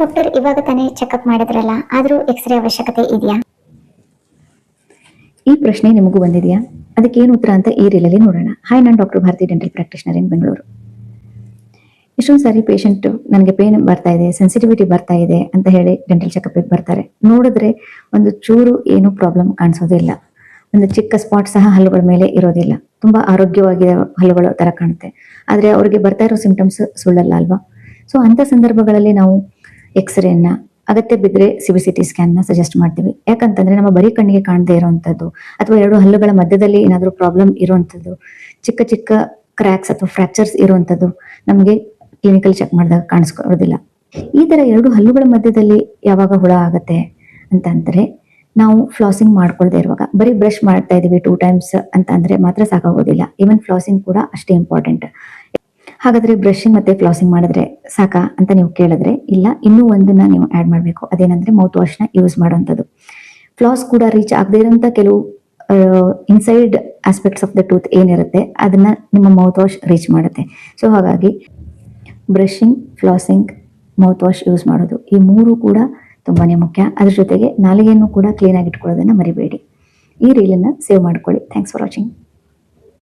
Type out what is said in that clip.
Doctor ಇವಾಗ ತಾನೇ checkup ಮಾಡಿದ್ರಲ್ಲ, ಆದ್ರೂ ಎಕ್ಸ್ರೇ ಅವಶ್ಯಕತೆ ಇದೆಯಾ? ಈ ಪ್ರಶ್ನೆ ನಿಮಗೂ ಬಂದಿದೆಯಾ? ಅದಕ್ಕೆ ಏನು ಉತ್ತರ ಅಂತ ಈ ರೀಲಲ್ಲಿ ನೋಡೋಣ. ಹಾಯ್, ನಾನು ಡಾಕ್ಟರ್ ಭಾರತಿ, ಡೆಂಟಲ್ ಪ್ರಾಕ್ಟೀಷನರ್ ಇನ್ ಬೆಂಗಳೂರು. ಇಷ್ಟೊಂದು ಸಾರಿ ಪೇಷಂಟ್ ನನಗೆ ಪೇನ್ ಬರ್ತಾ ಇದೆ, ಸೆನ್ಸಿಟಿವಿಟಿ ಬರ್ತಾ ಇದೆ ಅಂತ ಹೇಳಿ ಡೆಂಟಲ್ ಚೆಕಪ್ಗೆ ಬರ್ತಾರೆ. ನೋಡಿದ್ರೆ ಒಂದು ಚೂರು ಏನು ಪ್ರಾಬ್ಲಮ್ ಕಾಣಿಸೋದಿಲ್ಲ. ಒಂದು ಚಿಕ್ಕ ಸ್ಪಾಟ್ ಸಹ ಹಲ್ಲುಗಳ ಮೇಲೆ ಇರೋದಿಲ್ಲ. ತುಂಬಾ ಆರೋಗ್ಯವಾಗಿರೋ ಹಲ್ಲುಗಳ ತರ ಕಾಣುತ್ತೆ. ಆದ್ರೆ ಅವ್ರಿಗೆ ಬರ್ತಾ ಇರೋ ಸಿಂಪ್ಟಮ್ಸ್ ಸುಳ್ಳಲ್ಲ ಅಲ್ವಾ? ಸೊ ಅಂತ ಸಂದರ್ಭಗಳಲ್ಲಿ ನಾವು ಎಕ್ಸ್ರೇನ, ಅಗತ್ಯ ಬಿದ್ದರೆ ಸಿಬಿಸಿಟಿ ಸ್ಕ್ಯಾನ್ ನ ಸಜೆಸ್ಟ್ ಮಾಡ್ತೀವಿ. ಯಾಕಂತಂದ್ರೆ ನಮ್ಮ ಬರೀ ಕಣ್ಣಿಗೆ ಕಾಣದೇ ಇರುವಂತದ್ದು ಅಥವಾ ಎರಡು ಹಲ್ಲುಗಳ ಮಧ್ಯದಲ್ಲಿ ಏನಾದರೂ ಪ್ರಾಬ್ಲಮ್ ಇರುವಂತದ್ದು, ಚಿಕ್ಕ ಚಿಕ್ಕ ಕ್ರ್ಯಾಕ್ಸ್ ಅಥವಾ ಫ್ರಾಕ್ಚರ್ಸ್ ಇರುವಂತದ್ದು ನಮಗೆ ಕ್ಲಿನಿಕಲ್ ಚೆಕ್ ಮಾಡಿದಾಗ ಕಾಣಿಸ್ಕೊಳ್ಳೋದಿಲ್ಲ. ಈ ತರ ಎರಡು ಹಲ್ಲುಗಳ ಮಧ್ಯದಲ್ಲಿ ಯಾವಾಗ ಹುಳ ಆಗತ್ತೆ ಅಂತಂದ್ರೆ, ನಾವು ಫ್ಲಾಸಿಂಗ್ ಮಾಡ್ಕೊಳ್ದೆ ಇರುವಾಗ. ಬರೀ ಬ್ರಷ್ ಮಾಡ್ತಾ ಇದೀವಿ 2 times ಅಂತ ಅಂದ್ರೆ ಮಾತ್ರ ಸಾಕಾಗೋದಿಲ್ಲ. ಈವನ್ ಫ್ಲಾಸಿಂಗ್ ಕೂಡ ಅಷ್ಟೇ ಇಂಪಾರ್ಟೆಂಟ್. ಹಾಗಾದ್ರೆ ಬ್ರಷಿಂಗ್ ಮತ್ತೆ ಫ್ಲಾಸಿಂಗ್ ಮಾಡಿದ್ರೆ ಸಾಕಾ ಅಂತ ನೀವು ಕೇಳಿದ್ರೆ, ಇಲ್ಲ, ಇನ್ನೂ ಒಂದನ್ನ ನೀವು ಆಡ್ ಮಾಡಬೇಕು. ಅದೇನಂದ್ರೆ ಮೌತ್ ವಾಶ್ ನ ಯೂಸ್ ಮಾಡುವಂಥದ್ದು. ಫ್ಲಾಸ್ ಕೂಡ ರೀಚ್ ಆಗದೆ ಇರೋಂಥ ಕೆಲವು inside aspects of the tooth ಏನಿರುತ್ತೆ ಅದನ್ನ ನಿಮ್ಮ ಮೌತ್ ವಾಶ್ ರೀಚ್ ಮಾಡುತ್ತೆ. ಸೊ ಹಾಗಾಗಿ brushing, flossing, mouth wash use ಮಾಡೋದು, ಈ ಮೂರು ಕೂಡ ತುಂಬಾನೇ ಮುಖ್ಯ. ಅದ್ರ ಜೊತೆಗೆ ನಾಲಿಗೆಯನ್ನು ಕೂಡ ಕ್ಲೀನ್ ಆಗಿ ಇಟ್ಕೊಳ್ಳೋದನ್ನ ಮರಿಬೇಡಿ. ಈ ರೀಲನ್ನ ಸೇವ್ ಮಾಡ್ಕೊಳ್ಳಿ. Thanks for watching.